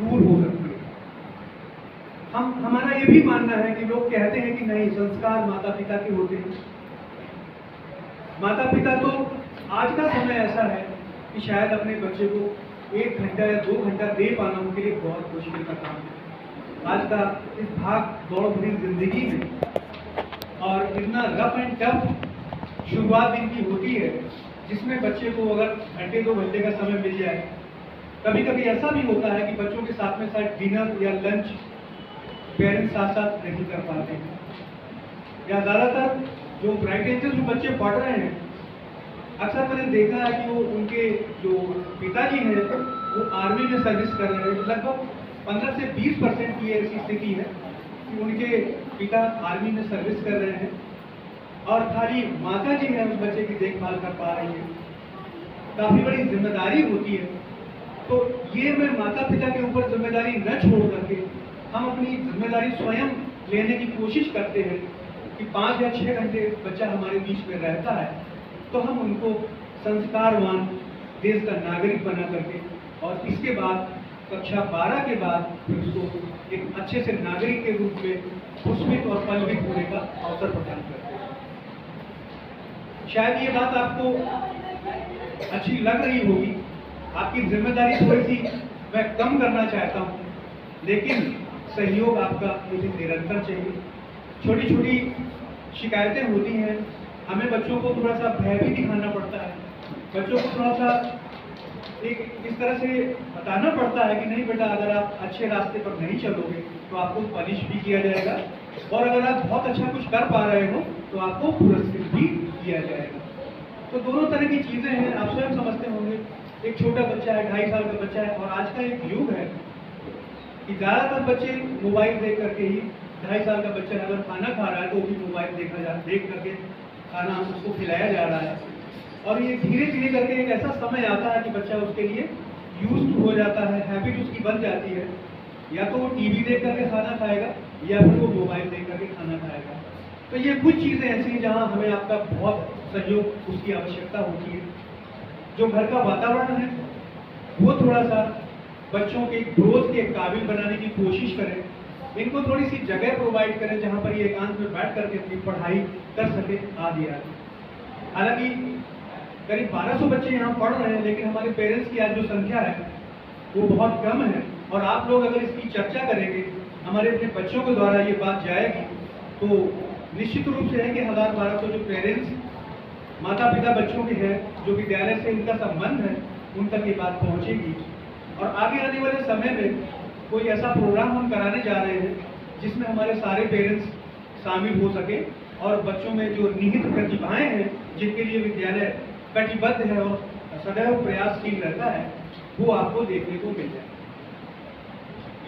दूर हो सकती है। हमारा ये भी मानना है कि लोग कहते हैं कि नहीं, संस्कार माता पिता के होते हैं। माता पिता तो आज का समय ऐसा है कि शायद अपने बच्चे को 1 घंटा या 2 घंटा दे पाना उनके लिए बहुत मुश्किल का काम है। आज का इस भाग दौड़ भरी जिंदगी में और इतना रफ एंड टफ शुरुआत इनकी होती है, जिसमें बच्चे को अगर घंटे 2 घंटे का समय मिल जाए। कभी कभी ऐसा भी होता है कि बच्चों के साथ में शायद डिनर या लंच पेरेंट्स साथ साथ नहीं कर पाते हैं, या ज़्यादातर जो ब्राइट एंजल्स जो बच्चे पढ़ रहे हैं, अक्सर मैंने देखा है कि वो उनके जो पिताजी हैं वो आर्मी में सर्विस कर रहे हैं। लगभग 15 से 20% की ऐसी स्थिति है कि उनके पिता आर्मी में सर्विस कर रहे हैं और खाली माता जी है उस बच्चे की देखभाल कर पा रही है। काफ़ी बड़ी जिम्मेदारी होती है। तो ये मैं माता पिता के ऊपर जिम्मेदारी न छोड़ करके हम अपनी जिम्मेदारी स्वयं लेने की कोशिश करते हैं कि 5 या 6 घंटे बच्चा हमारे बीच में रहता है तो हम उनको संस्कारवान देश का नागरिक बना करके और इसके बाद कक्षा 12 के बाद फिर उसको एक अच्छे से नागरिक के रूप में पुष्पित और पल्लवित होने का अवसर प्रदान करते हैं। शायद ये बात आपको अच्छी लग रही होगी, आपकी जिम्मेदारी थोड़ी सी मैं कम करना चाहता हूँ, लेकिन सहयोग आपका मुझे निरंतर चाहिए। छोटी छोटी शिकायतें होती हैं, हमें बच्चों को थोड़ा सा भय भी दिखाना पड़ता है, बच्चों को थोड़ा सा एक इस तरह से बताना पड़ता है कि नहीं बेटा, अगर आप अच्छे रास्ते पर नहीं चलोगे तो आपको पनिश भी किया जाएगा, और अगर आप बहुत अच्छा कुछ कर पा रहे हो तो आपको पुरस्कृत भी किया जाएगा। तो दोनों तरह की चीज़ें हैं, आप स्वयं समझते होंगे। एक छोटा बच्चा है, 2.5 साल का बच्चा है, और आज का एक युग है कि ज़्यादातर बच्चे मोबाइल देख करके ही, 2.5 साल का बच्चा अगर खाना खा रहा है तो वो भी मोबाइल देख करके खाना उसको खिलाया जा रहा है। और ये धीरे धीरे करके एक ऐसा समय आता है कि बच्चा उसके लिए यूज्ड हो जाता है, हैबिट उसकी बन जाती है, या तो वो टीवी देख करके खाना खाएगा या फिर वो मोबाइल देख करके खाना खाएगा। तो ये कुछ चीज़ें ऐसी हैं जहाँ हमें आपका बहुत सहयोग उसकी आवश्यकता होती है। जो घर का वातावरण है वो थोड़ा सा बच्चों के ग्रोथ के काबिल बनाने की कोशिश करें, इनको थोड़ी सी जगह प्रोवाइड करें जहाँ पर ये एकांत में बैठ करके अपनी पढ़ाई कर सके आदि आदि। हालांकि करीब 1200 बच्चे यहाँ पढ़ रहे हैं, लेकिन हमारे पेरेंट्स की आज जो संख्या है वो बहुत कम है, और आप लोग अगर इसकी चर्चा करेंगे, हमारे अपने बच्चों के द्वारा ये बात जाएगी, तो निश्चित रूप से है कि 1000-1200 जो पेरेंट्स माता पिता बच्चों के हैं, जो विद्यालय से इनका संबंध है, उन तक ये बात पहुँचेगी। और आगे आने वाले समय में कोई ऐसा प्रोग्राम हम कराने जा रहे हैं जिसमें हमारे सारे पेरेंट्स शामिल हो सके और बच्चों में जो निहित प्रतिभाएं हैं, जिनके लिए विद्यालय कटिबद्ध है और सदैव प्रयासशील रहता है, वो आपको देखने को मिल जाए।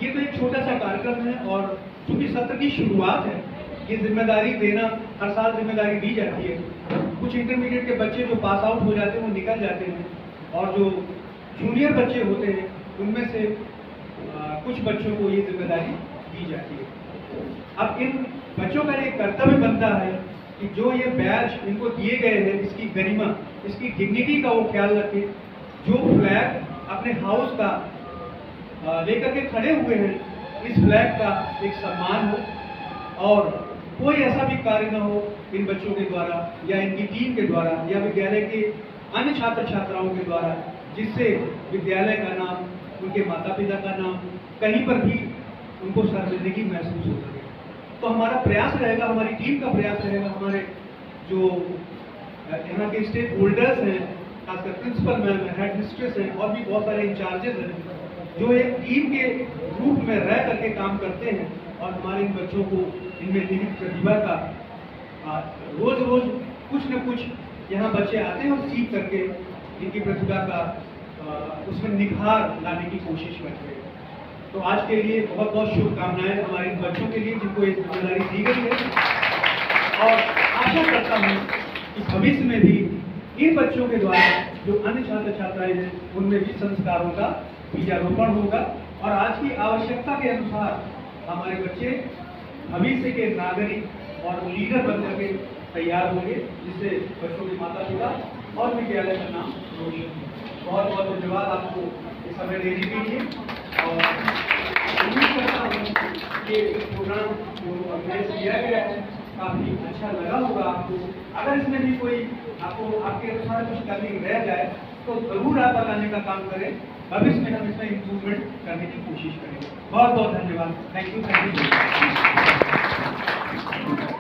ये तो एक छोटा सा कार्यक्रम है, और चूंकि सत्र की शुरुआत है, ये जिम्मेदारी देना, हर साल जिम्मेदारी दी जाती है। कुछ इंटरमीडिएट के बच्चे जो पास आउट हो जाते हैं वो निकल जाते हैं, और जो जूनियर बच्चे होते हैं उनमें से कुछ बच्चों को ये जिम्मेदारी दी जाती है। अब इन बच्चों का एक कर्तव्य बनता है कि जो ये बैच इनको दिए गए हैं, इसकी गरिमा, इसकी डिग्निटी का वो ख्याल रखें। जो फ्लैग अपने हाउस का लेकर के खड़े हुए हैं, इस फ्लैग का एक सम्मान हो, और कोई ऐसा भी कार्य न हो इन बच्चों के द्वारा या इनकी टीम के द्वारा या विद्यालय के अन्य छात्र छात्राओं के द्वारा, जिससे विद्यालय का नाम, उनके माता पिता का नाम कहीं पर भी उनको शर्मिंदगी महसूस हो सके। तो हमारा प्रयास रहेगा, हमारी टीम का प्रयास रहेगा, हमारे जो यहाँ के स्टेक होल्डर्स हैं, खासकर प्रिंसिपल मैम है, हेड मिस्ट्रेस हैं, और भी बहुत सारे इंचार्जेस हैं, जो एक टीम के रूप में रह करके काम करते हैं और हमारे इन बच्चों को इनमें निहित प्रतिभा का रोज रोज कुछ न कुछ यहाँ बच्चे आते हैं और सीख करके इनकी प्रतिभा का उसमें निखार लाने की कोशिश करते हैं। तो आज के लिए बहुत बहुत शुभकामनाएं हमारे इन बच्चों के लिए जिनको एक जिम्मेदारी दी गई है, और आशा करता हूँ कि भविष्य में भी इन बच्चों के द्वारा जो अन्य छात्र छात्राएं हैं उनमें भी संस्कारों का बीजारोपण होगा, और आज की आवश्यकता के अनुसार हमारे बच्चे भविष्य के नागरिक और लीडर बन करके तैयार होंगे, जिससे बच्चों के माता पिता और विद्यालय का नाम रोशन हो। बहुत बहुत धन्यवाद आपको इस समय देने के लिए। और ये प्रोग्राम जो ऑर्गेनाइज किया गया है काफ़ी अच्छा लगा होगा आपको। अगर इसमें भी कोई आपको आपके अनुसार कुछ कमी रह जाए तो ज़रूर आप बताने का काम करें। भविष्य में हम इसमें इम्प्रूवमेंट करने की कोशिश करेंगे। बहुत बहुत धन्यवाद। Thank you.